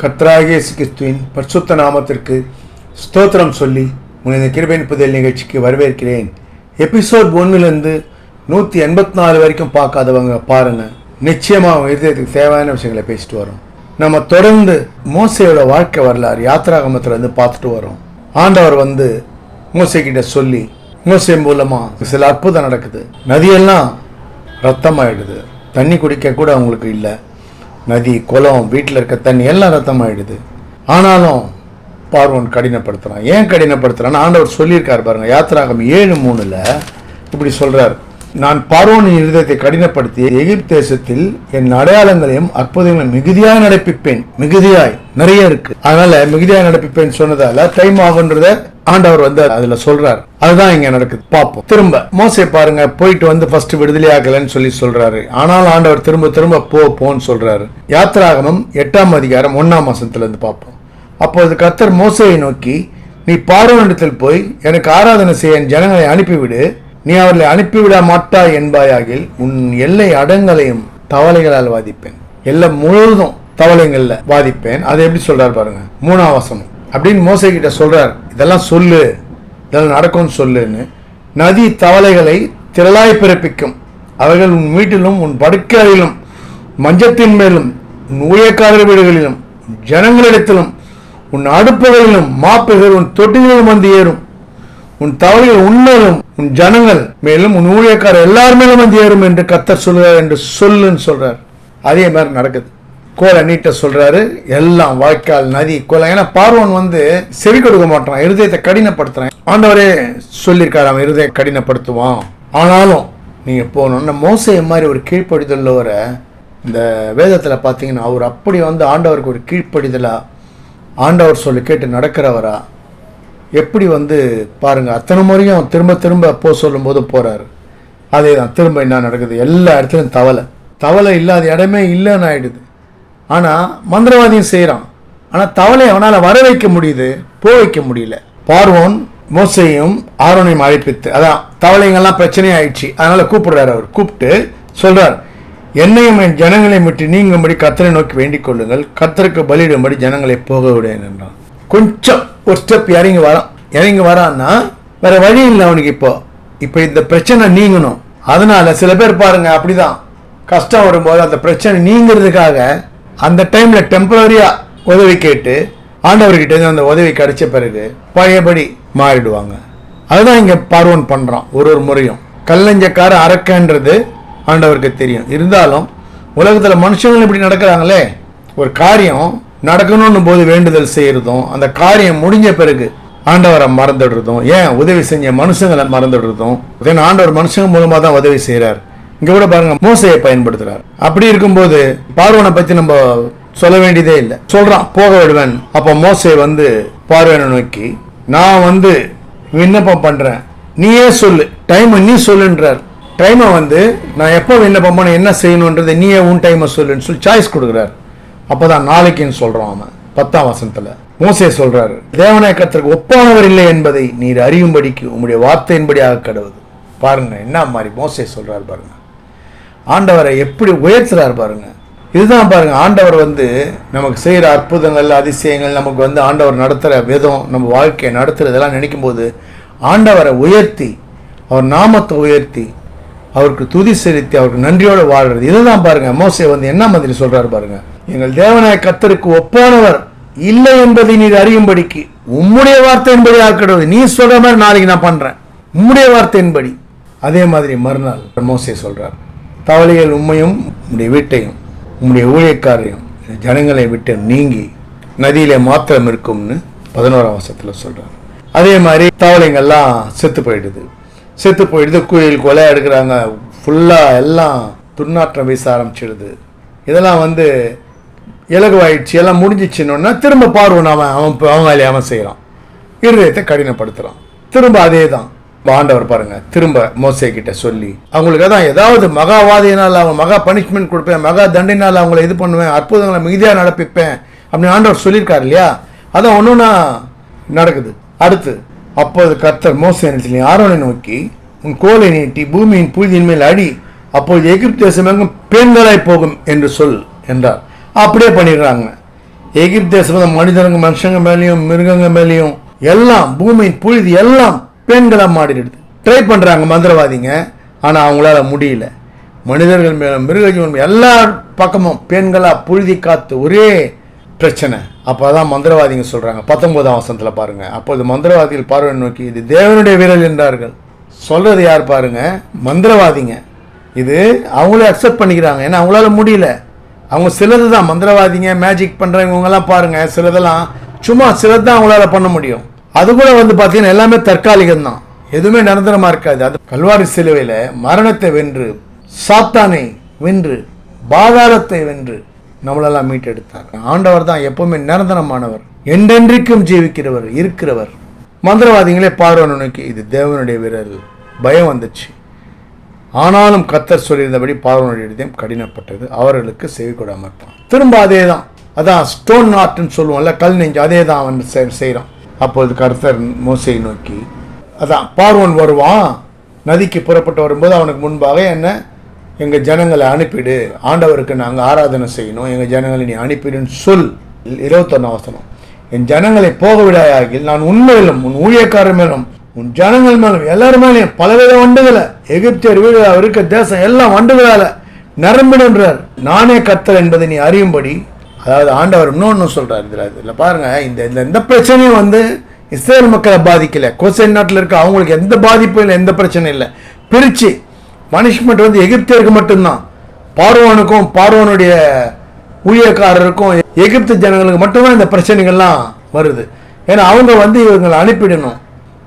கர்த்தராகிய இயேசு கிறிஸ்துவின் பரிசுத்த நாமத்திற்கு ஸ்தோத்திரம் சொல்லி உங்களை இந்த கிருபையின் புதையல் நிகழ்ச்சிக்கு வரவேற்கிறேன். எபிசோட் 1 184 வரைக்கும் பார்க்காதவங்க பாருங்க. நிச்சயமாக இதயத்துக்கு தேவையான விஷயங்களை பேசிட்டு வரோம். நம்ம தொடர்ந்து மோசையோட வாழ்க்கை வரலாறு யாத்திராகமத்திலிருந்து பார்த்துட்டு வரோம். ஆண்டவர் மோசை கிட்ட சொல்லி மோசை மூலமா சில அற்புதம் நடக்குது. நதியெல்லாம் ரத்தமாயிடுது. தண்ணி குடிக்க கூட அவங்களுக்கு இல்லை. நதி, குளம், வீட்டில் இருக்க தண்ணி எல்லாம் ரத்தமாயிடுது. ஆனாலும் பார்வோன் கடினப்படுத்துறான். ஏன் கடினப்படுத்துறான்னு ஆண்டவர் சொல்லியிருக்காரு பாருங்க. யாத்திராகம் 7:3 இப்படி சொல்றாரு, நான் பார்வோனின் இருதயத்தை கடினப்படுத்தி எகிப்து தேசத்தில் என் அடையாளங்களையும் அற்புதங்களையும் மிகுதியாய் நடப்பிப்பேன். மிகுதியாய் நிறைய இருக்கு, அதனால மிகுதியாய் நடப்பிப்பேன் சொன்னதால டைம் ஆகுன்றத ஆண்டவர் அதுல சொல்றாரு. அதுதான் இங்க நடக்குது. பார்ப்போம். திரும்ப மோசே பாருங்க, போயிட்டு ஃபர்ஸ்ட் விடுதலை ஆகலன்னு சொல்லி சொல்றாரு. ஆனால் ஆண்டவர் திரும்ப திரும்ப போன்னு சொல்றாரு. யாத்திராகமம் 8ஆம் அதிகாரம் 1ஆம் வசனத்துல இருந்து பார்ப்போம். அப்போது கர்த்தர் மோசேயை நோக்கி, நீ பார்வோனிடத்தில் போய் எனக்கு ஆராதனை செய்ய என் ஜனங்களை அனுப்பிவிடு. நீ அவர்களை அனுப்பிவிட மாட்டாய் என்பாயாகில் உன் எல்லை அடங்களையும் தவளைகளால் வாதிப்பேன். எல்லாம் முழுவதும் தவளைகள்ல வாதிப்பேன். அதை எப்படி சொல்றாரு பாருங்க, 3ஆம் வசனம். அப்படின்னு மோசே கிட்ட சொல்றார், இதெல்லாம் சொல்லு, இதெல்லாம் நடக்கும்னு சொல்லுன்னு. நதி தவளைகளை திரளாய் பிறப்பிக்கும். அவர்கள் உன் வீட்டிலும் உன் படுக்கையிலும் மஞ்சத்தின் மேலும் உன் ஊழியக்காரர் வீடுகளிலும் ஜனங்களிடத்திலும் உன் அடுப்புகளிலும் மாப்புகள் உன் தொட்டிகளிலும் ஏறும். உன் தவளைகள் உன்மேலும் உன் ஜனங்கள் மேலும் உன் ஊழியக்காரர் எல்லாருமேலும் ஏறும் என்று கர்த்தர் சொல்றார் என்று சொல்லுன்னு சொல்றார். அதே மாதிரி நடக்குது. கோலை நீட்ட சொல்றாரு. எல்லாம் வாய்க்கால், நதி, கோலை. ஏன்னா பார்வோன் செவி கொடுக்க மாட்டான், இருதயத்தை கடினப்படுத்துறான். ஆண்டவரே சொல்லியிருக்காரு, அவன் இருதயம் கடினப்படுத்துவான். ஆனாலும் நீங்க போகணும்னா மோசே மாதிரி ஒரு கீழ்ப்படிதல் இந்த வேதத்துல பாத்தீங்கன்னா அவர் அப்படி ஆண்டவருக்கு ஒரு கீழ்ப்படிதலா, ஆண்டவர் சொல்லி கேட்டு நடக்கிறவரா, எப்படி பாருங்க அத்தனை முறையும் திரும்ப திரும்ப சொல்லும் போது போறாரு. அதே தான் திரும்ப என்ன நடக்குது, எல்லா இடத்துலையும் தவளை இல்லாத இடமே இல்லைன்னு ஆயிடுது. ஆனால் மந்திரவாதியும் செய்கிறான். ஆனால் தவளை அவனால் வர வைக்க முடியுது, வைக்க முடியல. பார்வோன் மோசையும் ஆரோனையும் அழைப்பித்து, அதான் தவளைங்கெல்லாம் பிரச்சனை ஆயிடுச்சு. அதனால கூப்பிடுறாரு. அவர் கூப்பிட்டு சொல்றார், என்னையும் என் ஜனங்களையும் விட்டு நீங்கும்படி கர்த்தரை நோக்கி வேண்டிக் கொள்ளுங்கள், கர்த்தருக்கு பலியிடும்படி ஜனங்களை போக விடேன் என்றான். கொஞ்சம் ஒரு ஸ்டெப் இறங்கி வரான்னா வேற வழி இல்லை அவனுக்கு. இப்போ இந்த பிரச்சனை நீங்கணும். அதனால சில பேர் பாருங்க அப்படிதான், கஷ்டம் வரும்போது அந்த பிரச்சனை நீங்கிறதுக்காக அந்த டைம்ல டெம்பரரியா உதவி கேட்டு ஆண்டவர்கிட்ட அந்த உதவி கிடைச்ச பிறகு பழையபடி மாறிடுவாங்க. அதுதான் இங்க பார்வோன் பண்றான். ஒரு முறையும் கல்லஞ்சக்கார அரக்கன்றது ஆண்டவருக்கு தெரியும். இருந்தாலும் உலகத்துல மனுஷங்களும் இப்படி நடக்கிறாங்களே, ஒரு காரியம் நடக்கணும்னு போது வேண்டுதல் செய்யறதும், அந்த காரியம் முடிஞ்ச பிறகு ஆண்டவரை மறந்துடுறதும், ஏன் உதவி செஞ்ச மனுஷங்களை மறந்துடுறதும். ஆண்டவர் மனுஷங்க மூலமா தான் உதவி செய்யறாரு. இங்க கூட பாருங்க மோசையை பயன்படுத்துறாரு. அப்படி இருக்கும்போது பார்வோனை பத்தி நம்ம சொல்ல வேண்டியதே இல்லை. சொல்றான் போக விடுவேன். அப்ப மோசே பார்வோனை நோக்கி, நான் விண்ணப்பம் பண்றேன், நீயே சொல்லு, டைம் நீ சொல்லுன்றார். டைமை நான் எப்போ விண்ணப்பம் பண்ண என்ன செய்யணும்ன்றது நீயே உன் டைமை சொல்லுன்னு சொல்லி சாய்ஸ் கொடுக்குறாரு. அப்பதான் நாளைக்குன்னு சொல்றான் அவன். 10ஆம் வசனத்துல மோசே சொல்றாரு, தேவனாய கர்த்தருக்கு ஒப்பானவர் இல்லை என்பதை நீர் அறியும்படிக்கு உம்முடைய வார்த்தையின்படியாக கடவுது. பாருங்க என்ன மாதிரி மோசே சொல்றாரு பாருங்க. ஆண்டவரை எப்படி உயர்த்துறாரு பாருங்க. இதுதான் பாருங்க ஆண்டவர் நமக்கு செய்யற அற்புதங்கள், அதிசயங்கள், நமக்கு ஆண்டவர் நடத்துற விதம், நம்ம வாழ்க்கையை நடத்துறதெல்லாம் நினைக்கும் போது ஆண்டவரை உயர்த்தி, அவர் நாமத்தை உயர்த்தி, அவருக்கு துதி செலுத்தி, அவருக்கு நன்றியோடு வாழ்றது. இதுதான் பாருங்க மோசே என்ன மாதிரி சொல்றாரு பாருங்க. எங்கள் தேவனாய கர்த்தருக்கு ஒப்பானவர் இல்லை என்பதை நீர் அறியும்படிக்கு உம்முடைய வார்த்தையின்படி ஆக்கிடுவது. நீ சொல்ற மாதிரி நாளைக்கு நான் பண்றேன், உம்முடைய வார்த்தையின்படி. அதே மாதிரி மறுநாள் மோசே சொல்றார், தவளைகள் உம்மையும் உம்முடைய வீட்டையும் உம்முடைய ஊழியக்காரையும் ஜனங்களை விட்டு நீங்கி நதியிலே மாத்திரம் இருக்கும்னு 11ஆம் வசனத்துல சொல்றார். அதே மாதிரி தவளைங்கள்லாம் செத்து போயிடுது. கோயில் கொலை எடுக்கிறாங்க. ஃபுல்லா எல்லாம் துர்நாற்றம் வீச ஆரம்பிச்சிடுது. இதெல்லாம் இலகுவாயிடுச்சு, எல்லாம் முடிஞ்சிச்சுன்னா திரும்ப பார்வோன் அவன் வேலையை அவன் செய்யறான், இருதயத்தை கடினப்படுத்துறான். திரும்ப அதே தான் ஆண்டவர் பாருங்க திரும்ப மோசே கிட்ட சொல்லி, அவங்களுக்கு அதான் ஏதாவது மகாவாதியினால் அவங்க மகா பனிஷ்மெண்ட் கொடுப்பேன், மகா தண்டினால் அவங்களை இது பண்ணுவேன், அற்புதங்களை மிகுதியாக நடப்பிப்பேன் அப்படின்னு ஆண்டவர் சொல்லியிருக்காரு இல்லையா. அதான் ஒன்றுனா நடக்குது. அடுத்து அப்போது கர்த்தர் மோசே ஆரோனை நோக்கி, உன் கோலை நீட்டி பூமியின் புழுதியின் மேல் அடி, அப்போது எகிப்து தேசம் எங்கும் பெண்களாய் போகும் என்று சொல் என்றார். அப்படியே பண்ணிடுறாங்க. எகிப்து தேசம் மனிதனுங்க மனுஷங்க மேலேயும் மிருகங்க மேலேயும் எல்லாம் பூமியின் புழுதி எல்லாம் பெண்களாக மாறிடுது. ட்ரை பண்ணுறாங்க மந்திரவாதிங்க, ஆனால் அவங்களால முடியல. மனிதர்கள் மேலும் மிருகஜீவன் எல்லா பக்கமும் பெண்களாக புழுதி காத்து ஒரே பிரச்சனை. அப்போ தான் மந்திரவாதிங்க சொல்கிறாங்க 19ஆம் வசனத்தில் பாருங்கள். அப்போது மந்திரவாதிகள் பார்வை நோக்கி இது தேவனுடைய விரல் என்றார்கள். சொல்கிறது யார் பாருங்க? மந்திரவாதிங்க. இது அவங்களே அக்செப்ட் பண்ணிக்கிறாங்க, ஏன்னா அவங்களால முடியல. அவங்க சிலது தான் மந்திரவாதிங்க மேஜிக் பண்ணுறவங்க இவங்கெல்லாம் பாருங்கள், சிலதெல்லாம் சும்மா சிலது தான் அவங்களால பண்ண முடியும். அது கூட வந்து பார்த்தீங்கன்னா எல்லாமே தற்காலிகம் தான், எதுவுமே நிரந்தரமாக இருக்காது. அது கல்வாரி சிலுவையில் மரணத்தை வென்று சாத்தானை வென்று பாதாளத்தை வென்று நம்மளெல்லாம் மீட்டெடுத்தார். ஆண்டவர் தான் எப்பவுமே நிரந்தரமானவர், என்றென்றைக்கும் ஜீவிக்கிறவர், இருக்கிறவர். மந்திரவாதிகளே பார்வனை நோக்கி இது தேவனுடைய விரல். பயம் வந்துச்சு. ஆனாலும் கர்த்தர் சொல்லியிருந்தபடி பார்வனுடைய இதயம் கடினப்பட்டது, அவர்களுக்கு செவி கொடாமல் இருப்பான். திரும்ப அதே தான், அதான் ஸ்டோன் ஆர்ட்னு சொல்லுவோம்ல, கல் நெஞ்சு, அதே தான் அவன் செய்கிறான். அப்போது கர்த்தர் மோசையை நோக்கி, அதான் பார்வன் வருவான், நதிக்கு புறப்பட்டு வரும்போது அவனுக்கு முன்பாக என்ன எங்கள் ஜனங்களை அனுப்பிடு, ஆண்டவருக்கு நாங்கள் ஆராதனை செய்யணும், எங்கள் ஜனங்களை நீ அனுப்பிடுன்னு சொல். 21ஆம் வசனம், என் ஜனங்களை போக விடாயாகில் நான் உண்மையிலும் உன் ஊழியக்காரர் மேலும் உன் ஜனங்கள் மேலும் எல்லாரும் மேலேயும் பலவித வண்டுகளை எகிப்தியர் வீடு இருக்க தேசம் எல்லாம் வண்டுகளால் நிரம்பிடுன்றார். நானே கர்த்தர் என்பதை நீ அறியும்படி. அதாவது ஆண்டவர் இன்னொன்று சொல்கிறார் இதில் பாருங்க, இந்த பிரச்சனையும் வந்து இஸ்ரேல் மக்களை பாதிக்கல. கோசைன் நாட்டில் இருக்க அவங்களுக்கு எந்த பாதிப்பும் இல்லை, எந்த பிரச்சனையும் இல்லை. பிரித்து பனிஷ்மெண்ட் வந்து எகிப்தியருக்கு மட்டும்தான், பார்வோனுக்கும் பார்வோனுடைய ஊழியக்காரருக்கும் எகிப்து ஜனங்களுக்கு மட்டும்தான் இந்த பிரச்சனைகள்லாம் வருது. ஏன்னா அவங்க வந்து இவங்களை அனுப்பிடணும்,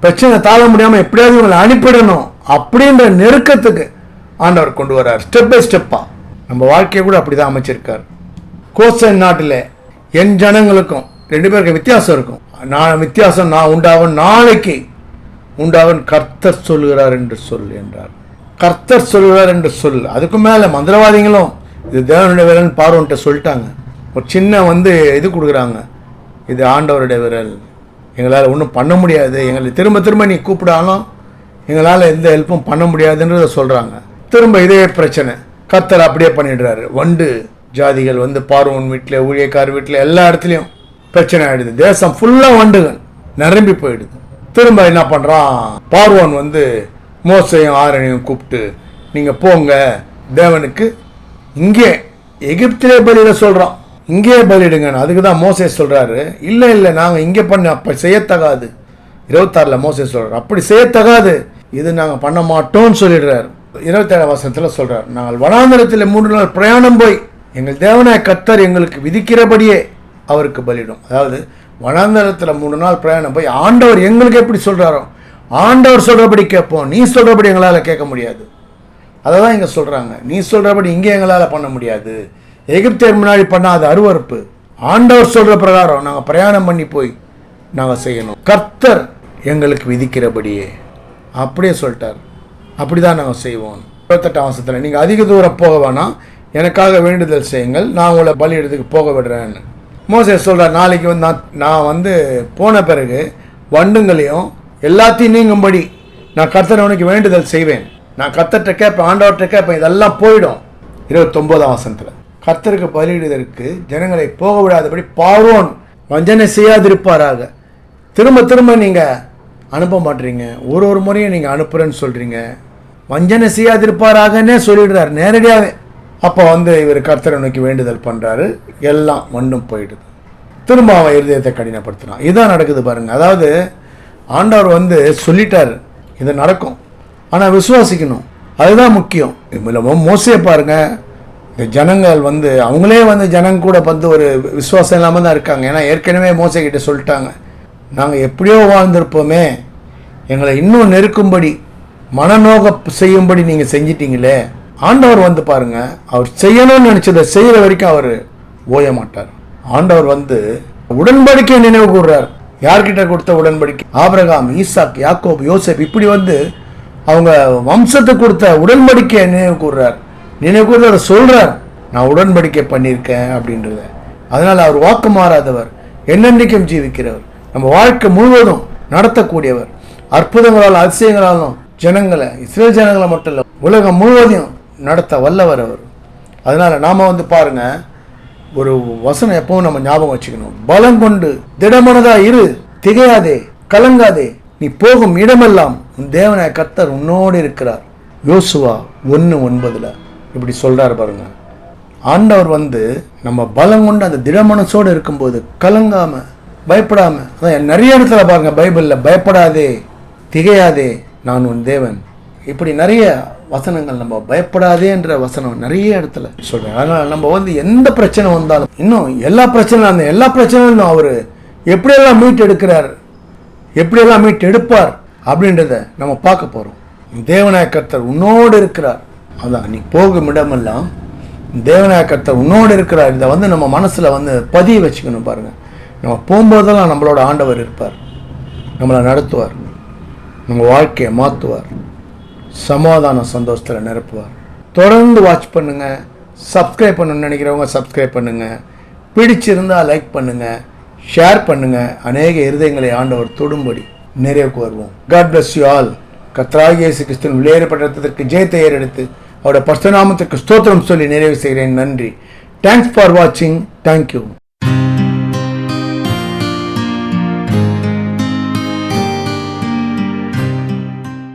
பிரச்சனை தாழ முடியாமல் எப்படியாவது இவங்களை அனுப்பிடணும் அப்படின்ற நெருக்கத்துக்கு ஆண்டவர் கொண்டு வர்றார், ஸ்டெப் பை ஸ்டெப்பாக. நம்ம வாழ்க்கையை கூட அப்படி தான் அமைச்சிருக்கார். கோசைன் நாட்டில் என் ஜனங்களுக்கும் 2 பேருக்கு வித்தியாசம் இருக்கும். வித்தியாசம் நான் உண்டாவன், நாளைக்கு உண்டாவன் கர்த்தர் சொல்லுகிறார் என்று சொல் என்றார். கர்த்தர் சொல்லுகிறார் என்று சொல். அதுக்கு மேலே மந்திரவாதிகளும் இது தேவனுடைய விரல்னு பார்வன்ட்ட சொல்லிட்டாங்க. ஒரு சின்ன வந்து இது கொடுக்குறாங்க, இது ஆண்டவருடைய விரல், எங்களால் ஒன்றும் பண்ண முடியாது, எங்களை திரும்ப திரும்ப நீ கூப்பிடாலும் எங்களால் எந்த ஹெல்ப்பும் பண்ண முடியாதுன்றத சொல்கிறாங்க. திரும்ப இதே பிரச்சனை கர்த்தர் அப்படியே பண்ணிடுறாரு. வண்டு ஜாதிகள் வந்து பார்வோன் வீட்டில் ஊழியக்கார் வீட்டில் எல்லா இடத்துலையும் பிரச்சனை ஆகிடுது. தேசம் ஃபுல்லாக வண்டுகள் நிரம்பி போயிடுது. திரும்ப என்ன பண்ணுறான் பார்வோன் வந்து மோசையும் ஆரனையும் கூப்பிட்டு நீங்கள் போங்க தேவனுக்கு இங்கே எகிப்திலே பலியிட சொல்கிறோம், இங்கே பலியிடுங்கன்னு. அதுக்கு தான் மோசே சொல்கிறாரு, இல்லை இல்லை நாங்கள் இங்கே பண்ண அப்போ செய்யத்தகாது. 26 மோசே சொல்கிறார் அப்படி செய்யத்தகாது, இது நாங்கள் பண்ண மாட்டோம்னு சொல்லிடுறாரு. 27 வசனத்தில் சொல்கிறார், நாங்கள் வனாந்தரத்தில் 3 நாள் பிரயாணம் போய் எங்கள் தேவனாய் கர்த்தர் எங்களுக்கு விதிக்கிறபடியே அவருக்கு பலியிடும். அதாவது வனாந்தரத்தில் 3 நாள் பிரயாணம் போய் ஆண்டவர் எங்களுக்கு எப்படி சொல்கிறாரோ ஆண்டவர் சொல்கிறபடி கேட்போம், நீ சொல்கிறபடி எங்களால் கேட்க முடியாது. அதை தான் இங்கே சொல்கிறாங்க, நீ சொல்கிறபடி இங்கே எங்களால் பண்ண முடியாது. எகிப்தியர் முன்னாடி பண்ணாத அருவறுப்பு ஆண்டவர் சொல்கிற பிரகாரம் நாங்கள் பிரயாணம் பண்ணி போய் நாங்கள் செய்யணும், கர்த்தர் எங்களுக்கு விதிக்கிறபடியே அப்படியே சொல்லிட்டார். அப்படி தான் நாங்கள் செய்வோம். 28ஆம் வசனத்தில் நீங்கள் அதிக தூரம் போக வேணாம், எனக்காக வேண்டுதல் செய்யுங்கள், நான் உங்களை பலியிடத்துக்கு போக விடுறேன்னு மோசே சொல்கிறார். நாளைக்கு வந்து நான் வந்து போன பிறகு வண்டுங்களையும் எல்லாத்தையும் நீங்கும்படி நான் கர்த்தரவனுக்கு வேண்டுதல் செய்வேன், நான் கர்த்தர்கிட்ட கேட்பேன், ஆண்டவர்கிட்ட கேட்பேன், இதெல்லாம் போயிடும். 29ஆம் வசனத்தில் கர்த்தருக்கு பலியிடுவதற்கு ஜனங்களை போக விடாதபடி பார்வோன் வஞ்சனை செய்யாதிருப்பாராக. திரும்ப திரும்ப நீங்கள் அனுப்ப மாட்டீங்க, ஒரு முறையும் நீங்கள் அனுப்புகிறேன்னு சொல்கிறீங்க, வஞ்சனை செய்யாதிருப்பாராகன்னே சொல்லிடுறாரு நேரடியாகவே. அப்போ வந்து இவர் கர்த்தரை நோக்கி வேண்டுதல் பண்ணுறாரு, எல்லாம் மண்ணும் போயிடுது. திரும்ப அவன் இருதயத்தை கடினப்படுத்தினான். இதுதான் நடக்குது பாருங்கள். அதாவது ஆண்டவர் வந்து சொல்லிட்டார் இது நடக்கும், ஆனால் விசுவாசிக்கணும், அதுதான் முக்கியம். மோசே பாருங்கள், இந்த ஜனங்கள் வந்து அவங்களே வந்து ஜனங்க கூட வந்து ஒரு விசுவாசம் இல்லாமல் தான் இருக்காங்க. ஏன்னா ஏற்கனவே மோசே கிட்ட சொல்லிட்டாங்க, நாங்கள் எப்படியோ வாழ்ந்திருப்போமே, எங்களை இன்னும் நெருக்கும்படி மனநோக செய்யும்படி நீங்கள் செஞ்சிட்டீங்களே. ஆண்டவர் வந்து பாருங்க, அவர் செய்யணும்னு நினைச்சதை செய்கிற வரைக்கும் அவர் ஓய மாட்டார். ஆண்டவர் வந்து உடன்படிக்கை நினைவு கூறுறார். யார்கிட்ட கொடுத்த உடன்படிக்கை? ஆபிரகாம், ஈசாக், யாக்கோப், யோசேப், இப்படி வந்து அவங்க வம்சத்துக்கு கொடுத்த உடன்படிக்கையை நினைவு கூறுறார். நினைவு கூறுற அவர் சொல்றார், நான் உடன்படிக்கை பண்ணியிருக்கேன் அப்படின்றத. அதனால அவர் வாக்கு மாறாதவர், என்னென்றைக்கும் ஜீவிக்கிறவர், நம்ம வாழ்க்கை முழுவதும் நடத்தக்கூடியவர், அற்புதங்களால் அதிசயங்களாலும் ஜனங்களை, இஸ்ரேல் ஜனங்களை மட்டும் இல்லை உலகம் முழுவதையும் நடத்த வல்லவர் அவர். அதனால நாம வந்து பாருங்க, ஒரு வசனம் எப்பவும் நம்ம ஞாபகம் வச்சுக்கணும். பலம் கொண்டு திடமனதா இரு, திகையாதே, கலங்காதே, நீ போகும் இடமெல்லாம் உன் தேவனாய கர்த்தர் உன்னோடு இருக்கிறார். யோசுவா 1:9 இப்படி சொல்றாரு பாருங்க. ஆண்டவர் நம்ம பலம் கொண்டு அந்த திடமனசோடு இருக்கும்போது கலங்காம பயப்படாம, அதான் நிறைய இடத்துல பாருங்க பைபிள்ல, பயப்படாதே, திகையாதே, நான் உன் தேவன், இப்படி நிறைய வசனங்கள், நம்ம பயப்படாதேன்ற வசனம் நிறைய இடத்துல சொல்றேன். அதனால நம்ம எந்த பிரச்சனை வந்தாலும், இன்னும் எல்லா பிரச்சனையும் அவரு எப்படியெல்லாம் மீட் எடுக்கிறார், எப்படியெல்லாம் மீட் எடுப்பார் அப்படின்றத நம்ம பார்க்க போறோம். தேவனாய கர்த்தர் உன்னோடு இருக்கிறார். அதான் நீ போகும் இடமெல்லாம் தேவனாய கர்த்தர் உன்னோடு இருக்கிறார். இதை நம்ம மனசுல பதிய வச்சுக்கணும் பாருங்க. நம்ம போகும்போதெல்லாம் நம்மளோட ஆண்டவர் இருப்பார், நம்மளை நடத்துவார், நம்ம வாழ்க்கையை மாற்றுவார், சமாதான சந்தோஷத்தில் நிரப்புவார். தொடர்ந்து வாட்ச் பண்ணுங்க. சப்ஸ்கிரைப் பண்ணணும்னு நினைக்கிறவங்க சப்ஸ்கிரைப் பண்ணுங்க. பிடிச்சிருந்தா லைக் பண்ணுங்க, ஷேர் பண்ணுங்க. அநேக இருதயங்களை ஆண்டவர் தொடும்படி நிறைவுக்கு வருவோம். God bless you all. கர்த்தராகிய இயேசு கிறிஸ்துவின் விலையேறப்பட்ட இரத்தத்திற்கு ஜெயத்தை ஏறெடுத்து அவருடைய பரிசுத்த நாமத்திற்கு ஸ்தோத்திரம் சொல்லி நிறைவு செய்கிறேன். நன்றி. தேங்க்ஸ் ஃபார் வாட்சிங். தேங்க்யூ.